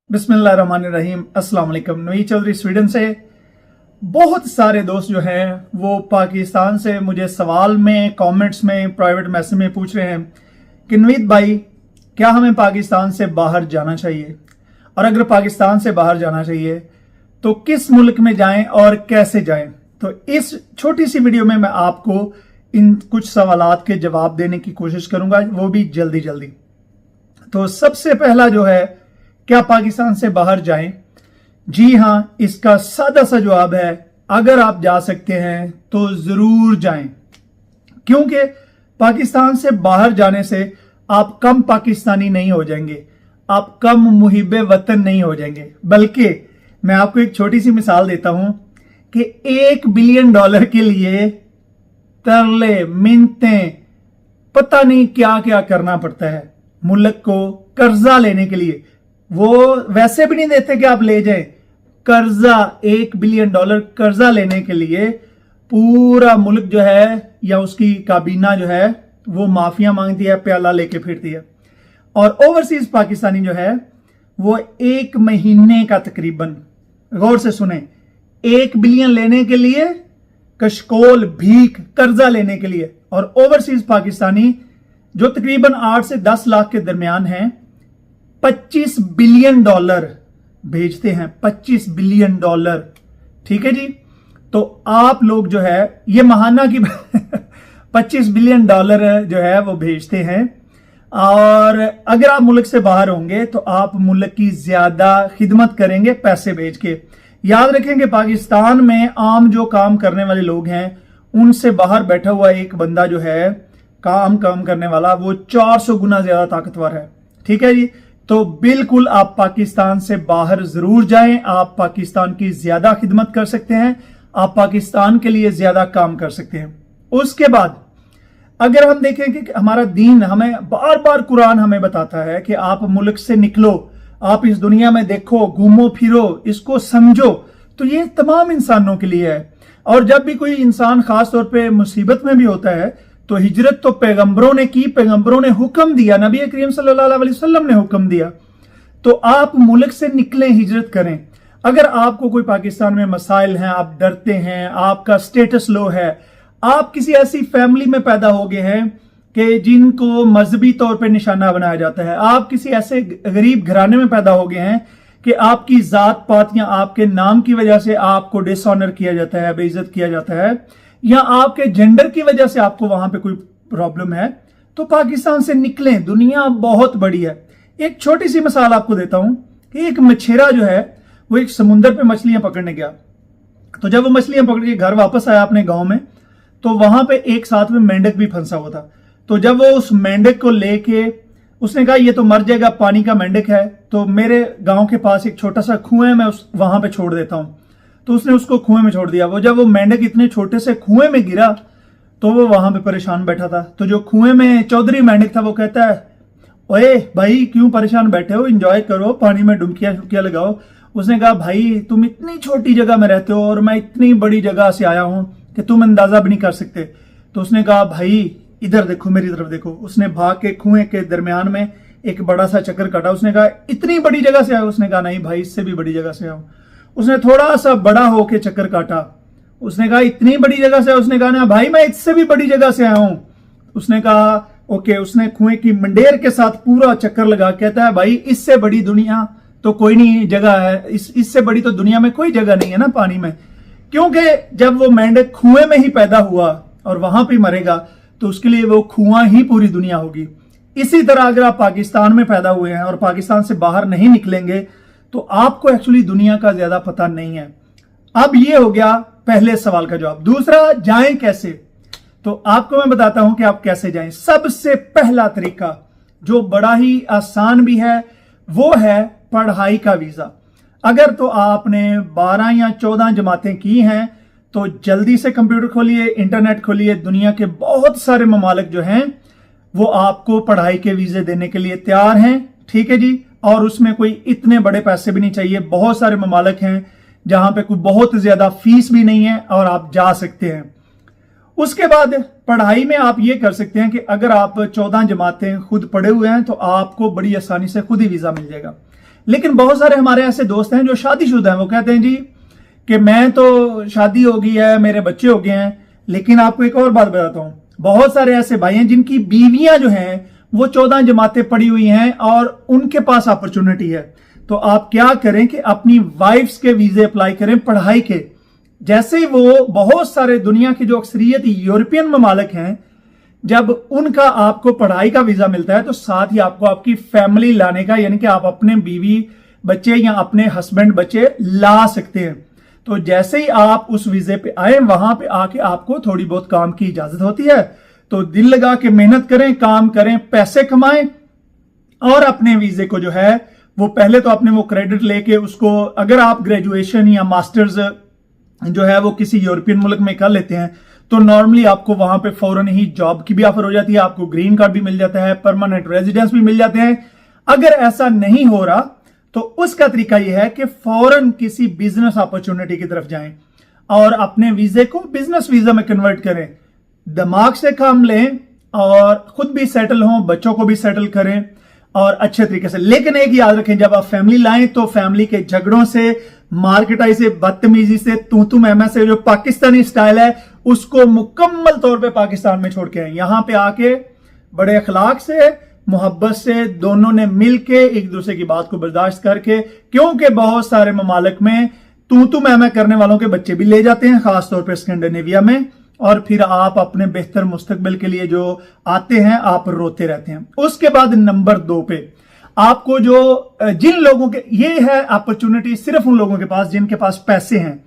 बिस्मिल्लाहिर्रहमानिर्रहीम। अस्सलाम वालेकुम। नवीद चौधरी स्वीडन से। बहुत सारे दोस्त जो हैं वो पाकिस्तान से मुझे सवाल में, कमेंट्स में, प्राइवेट मैसेज में पूछ रहे हैं कि नवीद भाई क्या हमें पाकिस्तान से बाहर जाना चाहिए, और अगर पाकिस्तान से बाहर जाना चाहिए तो किस मुल्क में जाएं और कैसे जाएं। तो इस छोटी सी वीडियो में मैं आपको इन कुछ सवालात के जवाब देने की कोशिश करूंगा, वो भी जल्दी जल्दी। तो सबसे पहला जो है, क्या पाकिस्तान से बाहर जाएं? जी हां, इसका सादा सा जवाब है अगर आप जा सकते हैं तो जरूर जाएं, क्योंकि पाकिस्तान से बाहर जाने से आप कम पाकिस्तानी नहीं हो जाएंगे, आप कम मुहिब्बे वतन नहीं हो जाएंगे। बल्कि मैं आपको एक छोटी सी मिसाल देता हूं कि $1 बिलियन के लिए तरले, मिन्नतें, पता नहीं क्या क्या करना पड़ता है मुल्क को कर्जा लेने के लिए। वो वैसे भी नहीं देते कि आप ले जाएं, कर्जा $1 बिलियन कर्जा लेने के लिए पूरा मुल्क जो है या उसकी काबीना जो है वो माफिया मांगती है, प्याला लेके फिरती है। और ओवरसीज पाकिस्तानी जो है वो 1 महीने का तकरीबन, गौर से सुने, 1 बिलियन लेने के लिए कशकोल, भीख, कर्जा लेने के लिए। और ओवरसीज पाकिस्तानी जो तकरीबन 8 से 10 लाख के दरमियान हैं, $25 बिलियन भेजते हैं। $25 बिलियन, ठीक है जी। तो आप लोग जो है ये महाना की $25 बिलियन जो है वो भेजते हैं। और अगर आप मुल्क से बाहर होंगे तो आप मुल्क की ज्यादा खिदमत करेंगे पैसे भेज के। याद रखेंगे, पाकिस्तान में आम जो काम करने वाले लोग हैं उनसे बाहर बैठा हुआ एक बंदा जो है काम करने वाला, वो 400 गुना ज्यादा ताकतवर है, ठीक है जी। तो बिल्कुल आप पाकिस्तान से बाहर जरूर जाएं, आप पाकिस्तान की ज्यादा खिदमत कर सकते हैं, आप पाकिस्तान के लिए ज्यादा काम कर सकते हैं। उसके बाद अगर हम देखें कि हमारा दीन हमें बार बार, कुरान हमें बताता है कि आप मुल्क से निकलो, आप इस दुनिया में देखो, घूमो फिरो, इसको समझो। तो ये तमाम इंसानों के लिए है। और जब भी कोई इंसान खास तौर पे मुसीबत में भी होता है तो हिजरत तो पैगंबरों ने की, पैगंबरों ने हुक्म दिया, नबी करीम सल्लल्लाहु अलैहि वसल्लम ने हुक्म दिया। तो आप मुल्क से निकलें, हिजरत करें। अगर आपको कोई पाकिस्तान में मसाइल हैं, आप डरते हैं, आपका स्टेटस लो है, आप किसी ऐसी फैमिली में पैदा हो गए हैं कि जिनको मजहबी तौर पर निशाना बनाया जाता है, आप किसी ऐसे गरीब घराने में पैदा हो गए हैं कि आपकी जात पात या आपके नाम की वजह से आपको डिसऑनर किया जाता है, बेइज्जत किया जाता है, या आपके जेंडर की वजह से आपको वहां पे कोई प्रॉब्लम है, तो पाकिस्तान से निकलें। दुनिया बहुत बड़ी है। एक छोटी सी मिसाल आपको देता हूं कि एक मछेरा जो है वो एक समुद्र पे मछलियां पकड़ने गया। तो जब वो मछलियां पकड़ के घर वापस आया अपने गांव में, तो वहां पे एक साथ में मेंढक भी फंसा हुआ था। तो जब वो उस मेंढक को लेके, उसने कहा ये तो मर जाएगा, पानी का मेंढक है, तो मेरे गांव के पास एक छोटा सा कुआं है, मैं वहां पे छोड़ देता हूं। तो उसने उसको कुएं में छोड़ दिया। वो जब वो मेंढक इतने छोटे से कुएं में गिरा तो वो वहां पे परेशान बैठा था। तो जो कुएं में चौधरी मेंढक था वो कहता है, ओए भाई क्यों परेशान बैठे हो, एंजॉय करो, पानी में डुबकियां लगाओ। उसने कहा, भाई तुम इतनी छोटी जगह में रहते हो और मैं इतनी बड़ी जगह से आया हूं कि तुम अंदाजा भी नहीं कर सकते। तो उसने कहा, भाई इधर देखो, मेरी तरफ देखो। उसने भाग के कुएं के दरमियान में एक बड़ा सा चक्कर काटा। उसने कहा, इतनी बड़ी जगह से आया? उसने कहा, नहीं भाई, इससे भी बड़ी जगह से आया हूं। उसने थोड़ा सा बड़ा होके चक्कर काटा। उसने कहा, इतनी बड़ी जगह से? उसने कहा, ना भाई, मैं इससे भी बड़ी जगह से आया हूं। उसने कहा, ओके। उसने कुएं की मंडेर के साथ पूरा चक्कर लगा, कहता है, भाई इससे बड़ी दुनिया तो कोई नहीं जगह है, इससे बड़ी तो दुनिया में कोई जगह नहीं है ना पानी में। क्योंकि जब वो मेंढक कुएं में ही पैदा हुआ और वहां पे मरेगा तो उसके लिए वो कुआं ही पूरी दुनिया होगी। इसी तरह अगर आप पाकिस्तान में पैदा हुए हैं और पाकिस्तान से बाहर नहीं निकलेंगे तो आपको एक्चुअली दुनिया का ज्यादा पता नहीं है। अब ये हो गया पहले सवाल का जवाब। दूसरा, जाएं कैसे? तो आपको मैं बताता हूं कि आप कैसे जाएं। सबसे पहला तरीका जो बड़ा ही आसान भी है वो है पढ़ाई का वीजा। अगर तो आपने 12 या 14 जमातें की हैं तो जल्दी से कंप्यूटर खोलिए, इंटरनेट खोलिए। दुनिया के बहुत सारे ममालिक जो हैं वो आपको पढ़ाई के वीजे देने के लिए तैयार हैं, ठीक है जी। और उसमें कोई इतने बड़े पैसे भी नहीं चाहिए। बहुत सारे ममालिक हैं जहां पे कोई बहुत ज्यादा फीस भी नहीं है और आप जा सकते हैं। उसके बाद पढ़ाई में आप ये कर सकते हैं कि अगर आप 14 जमातें खुद पढ़े हुए हैं तो आपको बड़ी आसानी से खुद ही वीजा मिल जाएगा। लेकिन बहुत सारे हमारे ऐसे दोस्त हैं जो शादीशुदा हैं, वो कहते हैं जी कि मैं तो शादी हो गई है, मेरे बच्चे हो गए हैं। लेकिन आपको एक और बात बताता हूं, बहुत सारे ऐसे भाई हैं जिनकी बीवियां जो हैं वो 14 जमातें पड़ी हुई हैं और उनके पास अपॉर्चुनिटी है। तो आप क्या करें कि अपनी वाइफ्स के वीजे अप्लाई करें पढ़ाई के। जैसे ही वो बहुत सारे दुनिया की जो अक्सरियत यूरोपियन ममालिक हैं, जब उनका आपको पढ़ाई का वीजा मिलता है तो साथ ही आपको आपकी फैमिली लाने का, यानी कि आप अपने बीवी बच्चे या अपने हस्बैंड बच्चे ला सकते हैं। तो जैसे ही आप उस वीजे पे आए, वहां पे आके आपको थोड़ी बहुत काम की इजाजत होती है। तो दिल लगा के मेहनत करें, काम करें, पैसे कमाएं और अपने वीजे को जो है वो पहले तो अपने वो क्रेडिट लेके उसको, अगर आप ग्रेजुएशन या मास्टर्स जो है वो किसी यूरोपियन मुल्क में कर लेते हैं तो नॉर्मली आपको वहां पे फौरन ही जॉब की भी ऑफर हो जाती है, आपको ग्रीन कार्ड भी मिल जाता है, परमानेंट रेजिडेंस भी मिल जाते हैं। अगर ऐसा नहीं हो रहा तो उसका तरीका यह है कि फौरन किसी बिजनेस अपॉर्चुनिटी की तरफ जाएं और अपने वीजे को बिजनेस वीजा में कन्वर्ट करें। दिमाग से काम लें और खुद भी सेटल हों, बच्चों को भी सेटल करें और अच्छे तरीके से। लेकिन एक याद रखें, जब आप फैमिली लाएं तो फैमिली के झगड़ों से, मार्केटाई से, बदतमीजी से, तू मैं से, जो पाकिस्तानी स्टाइल है उसको मुकम्मल तौर पे पाकिस्तान में छोड़ के आए। यहां पे आके बड़े अखलाक से, मोहब्बत से दोनों ने मिलके एक दूसरे की बात को बर्दाश्त करके, क्योंकि बहुत सारे ममालिक में तू मैं करने वालों के बच्चे भी ले जाते हैं, खासतौर पर स्कैंडिनेविया में, और फिर आप अपने बेहतर मुस्तकबिल के लिए जो आते हैं आप रोते रहते हैं। उसके बाद नंबर 2 पे आपको जो जिन लोगों के, ये है अपॉर्चुनिटी सिर्फ उन लोगों के पास जिनके पास पैसे हैं,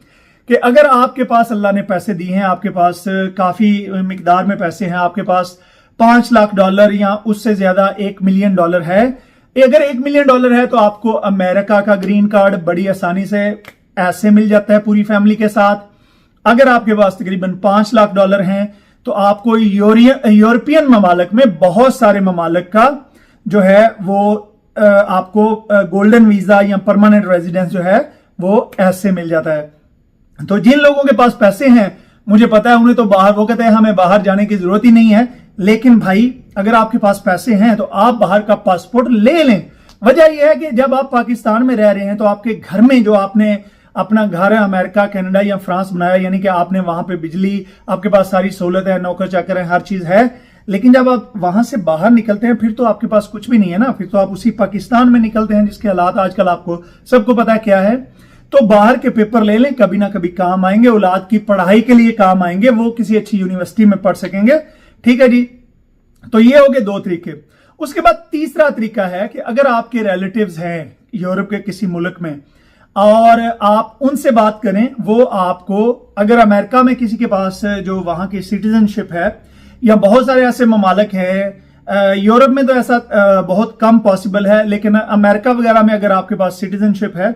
कि अगर आपके पास अल्लाह ने पैसे दिए हैं, आपके पास काफी मिकदार में पैसे हैं, आपके पास $5 लाख या उससे ज्यादा $1 मिलियन है। अगर $1 मिलियन है तो आपको अमेरिका का ग्रीन कार्ड बड़ी आसानी से ऐसे मिल जाता है पूरी फैमिली के साथ। अगर आपके पास तकरीबन $5 लाख हैं तो आपको यूरोपियन ममालिक में बहुत सारे ममालिक का जो है वो आपको गोल्डन वीजा या परमानेंट रेजिडेंस जो है वो ऐसे मिल जाता है। तो जिन लोगों के पास पैसे हैं, मुझे पता है उन्हें तो बाहर, वो कहते हैं हमें बाहर जाने की जरूरत ही नहीं है, लेकिन भाई अगर आपके पास पैसे हैं तो आप बाहर का पासपोर्ट ले लें। वजह यह है कि जब आप पाकिस्तान में रह रहे हैं तो आपके घर में जो आपने अपना घर है अमेरिका, कनाडा या फ्रांस बनाया, यानी कि आपने वहां पे बिजली, आपके पास सारी सहूलत है, नौकर चाकर है, हर चीज है। लेकिन जब आप वहां से बाहर निकलते हैं फिर तो आपके पास कुछ भी नहीं है ना, फिर तो आप उसी पाकिस्तान में निकलते हैं जिसके हालात आजकल आपको सबको पता है क्या है। तो बाहर के पेपर ले लें, कभी ना कभी काम आएंगे, औलाद की पढ़ाई के लिए काम आएंगे, वो किसी अच्छी यूनिवर्सिटी में पढ़ सकेंगे। ठीक है जी, तो ये हो गए 2 तरीके। उसके बाद तीसरा तरीका है कि अगर आपके रिलेटिव्स हैं यूरोप के किसी मुल्क में और आप उनसे बात करें, वो आपको, अगर अमेरिका में किसी के पास जो वहां की सिटीजनशिप है, या बहुत सारे ऐसे ममालिक हैं, यूरोप में तो ऐसा बहुत कम पॉसिबल है, लेकिन अमेरिका वगैरह में अगर आपके पास सिटीजनशिप है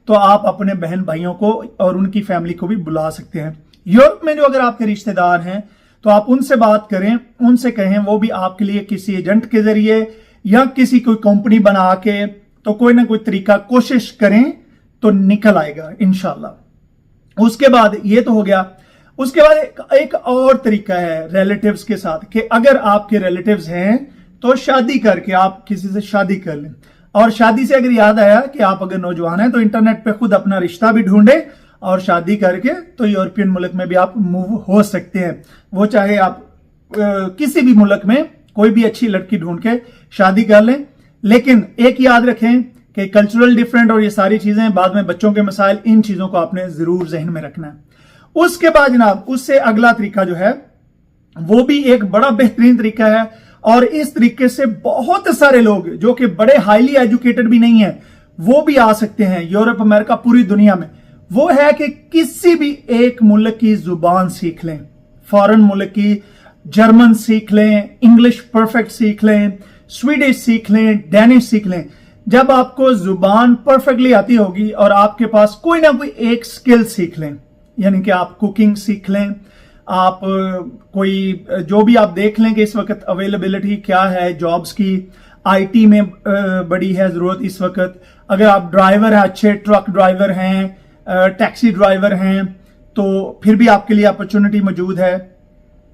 तो आप अपने बहन भाइयों को और उनकी फैमिली को भी बुला सकते हैं। यूरोप में जो अगर आपके रिश्तेदार हैं तो आप उनसे बात करें, उनसे कहें वो भी आपके लिए किसी एजेंट के जरिए या किसी कोई कंपनी बना के तो कोई ना कोई तरीका कोशिश करें तो निकल आएगा इंशाल्लाह। उसके बाद ये तो हो गया। उसके बाद एक और तरीका है रिलेटिव्स के साथ, कि अगर आपके रिलेटिव्स हैं तो शादी करके आप किसी से शादी कर लें। और शादी से अगर याद आया कि आप अगर नौजवान हैं तो इंटरनेट पे खुद अपना रिश्ता भी ढूंढें और शादी करके तो यूरोपियन मुल्क में भी आप मूव हो सकते हैं। वो चाहे आप किसी भी मुल्क में कोई भी अच्छी लड़की ढूंढ के शादी कर लें। लेकिन एक याद रखें कि कल्चरल डिफरेंट और ये सारी चीजें, बाद में बच्चों के मसाइल, इन चीजों को आपने जरूर जहन में रखना है। उसके बाद जनाब उससे अगला तरीका जो है वो भी एक बड़ा बेहतरीन तरीका है, और इस तरीके से बहुत सारे लोग जो कि बड़े हाईली एजुकेटेड भी नहीं है वो भी आ सकते हैं यूरोप, अमेरिका, पूरी दुनिया में। वो है कि किसी भी एक मुल्क की जुबान सीख लें, फॉरेन मुल्क की, जर्मन सीख लें, इंग्लिश परफेक्ट सीख लें, स्वीडिश सीख लें, डेनिश सीख लें। जब आपको जुबान परफेक्टली आती होगी और आपके पास कोई ना कोई एक स्किल सीख लें, यानी कि आप कुकिंग सीख लें, आप कोई जो भी आप देख लें कि इस वक्त अवेलेबिलिटी क्या है जॉब्स की, आईटी में बड़ी है जरूरत इस वक्त। अगर आप ड्राइवर हैं, अच्छे ट्रक ड्राइवर हैं, टैक्सी ड्राइवर हैं, तो फिर भी आपके लिए अपॉर्चुनिटी मौजूद है।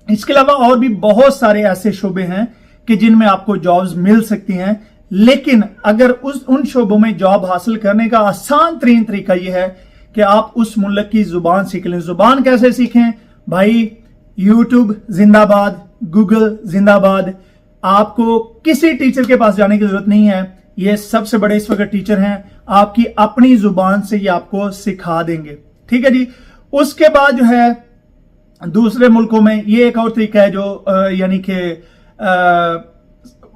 इसके अलावा और भी बहुत सारे ऐसे शोबे हैं कि जिनमें आपको जॉब्स मिल सकती हैं। लेकिन अगर उन शोबों में जॉब हासिल करने का आसान तरीन तरीका यह है कि आप उस मुल्क की जुबान सीख लें। जुबान कैसे सीखें भाई? यूट्यूब जिंदाबाद, गूगल जिंदाबाद। आपको किसी टीचर के पास जाने की जरूरत नहीं है, ये सबसे बड़े इस वक्त टीचर हैं, आपकी अपनी जुबान से ये आपको सिखा देंगे। ठीक है जी। उसके बाद जो है दूसरे मुल्कों में ये एक और तरीका है जो यानी कि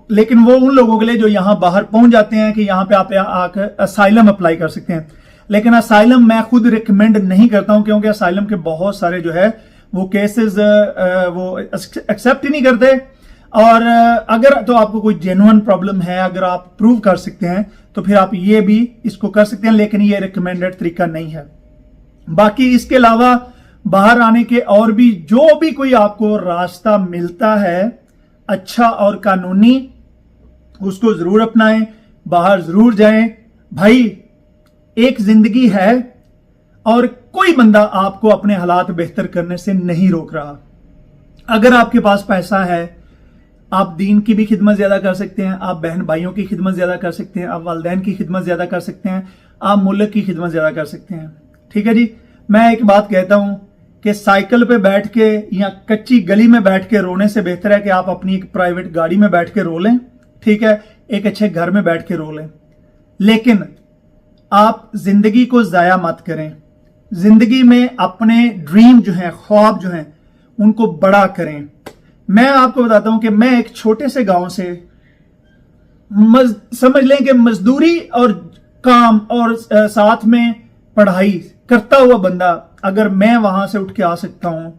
लेकिन वो उन लोगों के लिए जो यहां बाहर पहुंच जाते हैं कि यहां पे आप आकर असाइलम अप्लाई कर सकते हैं। लेकिन असाइलम मैं खुद रिकमेंड नहीं करता हूं, क्योंकि असाइलम के बहुत सारे जो है वो केसेस वो एक्सेप्ट ही नहीं करते। और अगर तो आपको कोई जेन्युइन प्रॉब्लम है, अगर आप प्रूव कर सकते हैं तो फिर आप ये भी इसको कर सकते हैं, लेकिन ये रिकमेंडेड तरीका नहीं है। बाकी इसके अलावा बाहर आने के और भी जो भी कोई आपको रास्ता मिलता है अच्छा और कानूनी, उसको जरूर अपनाएं, बाहर जरूर जाएं। भाई एक जिंदगी है और कोई बंदा आपको अपने हालात बेहतर करने से नहीं रोक रहा। अगर आपके पास पैसा है, आप दीन की भी खिदमत ज्यादा कर सकते हैं, आप बहन भाइयों की खिदमत ज्यादा कर सकते हैं, आप वालिदैन की खिदमत ज्यादा कर सकते हैं, आप मुल्क की खिदमत ज्यादा कर सकते हैं। ठीक है जी। मैं एक बात कहता हूं कि साइकिल पे बैठ के या कच्ची गली में बैठ के रोने से बेहतर है कि आप अपनी एक प्राइवेट गाड़ी में बैठ के रो लें। ठीक है, एक अच्छे घर में बैठ के रो लें, लेकिन आप जिंदगी को जाया मत करें। जिंदगी में अपने ड्रीम जो है, ख्वाब जो है, उनको बड़ा करें। मैं आपको बताता हूं कि मैं एक छोटे से गांव से समझ लें कि मजदूरी और काम और साथ में पढ़ाई करता हुआ बंदा, अगर मैं वहां से उठ के आ सकता हूं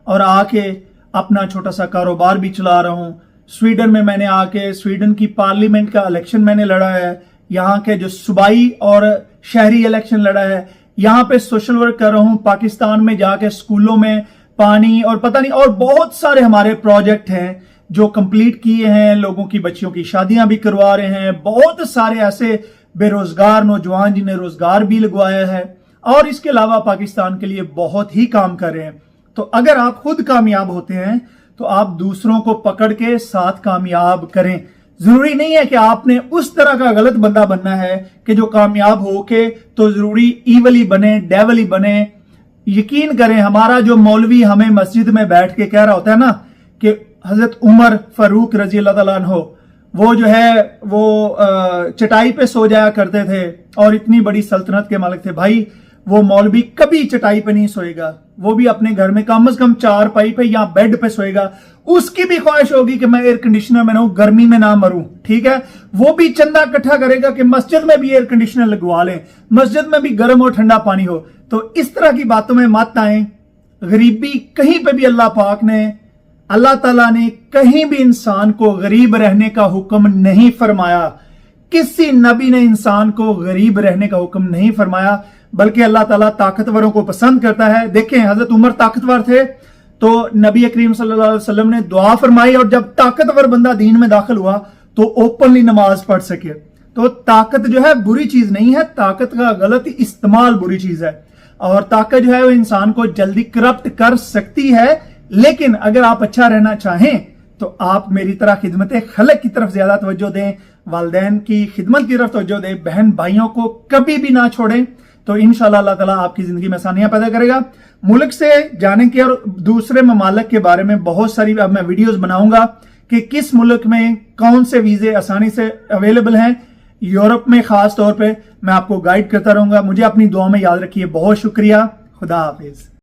और आके अपना छोटा सा कारोबार भी चला रहा हूं। स्वीडन में मैंने आके स्वीडन की पार्लियामेंट का इलेक्शन मैंने लड़ा है, यहाँ के जो सूबाई और शहरी इलेक्शन लड़ा है, यहाँ पे सोशल वर्क कर रहा हूं। पाकिस्तान में जाके स्कूलों में पानी और पता नहीं और बहुत सारे हमारे प्रोजेक्ट हैं जो कंप्लीट किए हैं। लोगों की बच्चियों की शादियां भी करवा रहे हैं। बहुत सारे ऐसे बेरोजगार नौजवान जिन्हें रोजगार भी लगवाया है, और इसके अलावा पाकिस्तान के लिए बहुत ही काम कर रहे हैं। तो अगर आप खुद कामयाब होते हैं तो आप दूसरों को पकड़ के साथ कामयाब करें। जरूरी नहीं है कि आपने उस तरह का गलत बंदा बनना है कि जो कामयाब हो के तो जरूरी ईवल ही बने, डेवल ही बने। यकीन करें, हमारा जो मौलवी हमें मस्जिद में बैठ के कह रहा होता है ना कि हजरत उमर फारूक रजी अल्लाह तआला अन्हो वो जो है वो चटाई पे सो जाया करते थे और इतनी बड़ी सल्तनत के मालिक थे। भाई वो मौलवी कभी चटाई पे नहीं सोएगा, वो भी अपने घर में कम से कम चारपाई पे या बेड पे सोएगा। उसकी भी ख्वाहिश होगी कि मैं एयर कंडीशनर में रहूं, गर्मी में ना मरूं। ठीक है, वो भी चंदा इकट्ठा करेगा कि मस्जिद में भी एयर कंडीशनर लगवा लें, मस्जिद में भी गर्म और ठंडा पानी हो। तो इस तरह की बातों में मत आए। गरीबी कहीं पे भी अल्लाह ताला ने कहीं भी इंसान को गरीब रहने का हुक्म नहीं फरमाया। किसी नबी ने इंसान को गरीब रहने का हुक्म नहीं फरमाया, बल्कि अल्लाह ताला ताकतवरों को पसंद करता है। देखें, हजरत उमर ताकतवर थे तो नबी करीम सल्लल्लाहु अलैहि वसल्लम ने दुआ फरमाई, और जब ताकतवर बंदा दीन में दाखिल हुआ तो ओपनली नमाज पढ़ सके। तो ताकत जो है बुरी चीज नहीं है, ताकत का गलत इस्तेमाल बुरी चीज है। और ताकत जो है वो इंसान को जल्दी करप्ट कर सकती है। लेकिन अगर आप अच्छा रहना चाहें तो आप मेरी तरह खिदमत खलक की तरफ ज्यादा तवज्जो दें, वालिदैन की खिदमत की तरफ तवज्जो दें, बहन भाइयों को कभी भी ना छोड़ें। तो इंशाअल्लाह अल्लाह ताला आपकी जिंदगी में आसानियां पैदा करेगा। मुल्क से जाने के और दूसरे ममालिक के बारे में बहुत सारी अब मैं वीडियोस बनाऊंगा कि किस मुल्क में कौन से वीजे आसानी से अवेलेबल हैं। यूरोप में खास तौर पे मैं आपको गाइड करता रहूंगा। मुझे अपनी दुआ में याद रखिए। बहुत शुक्रिया। खुदा हाफिज।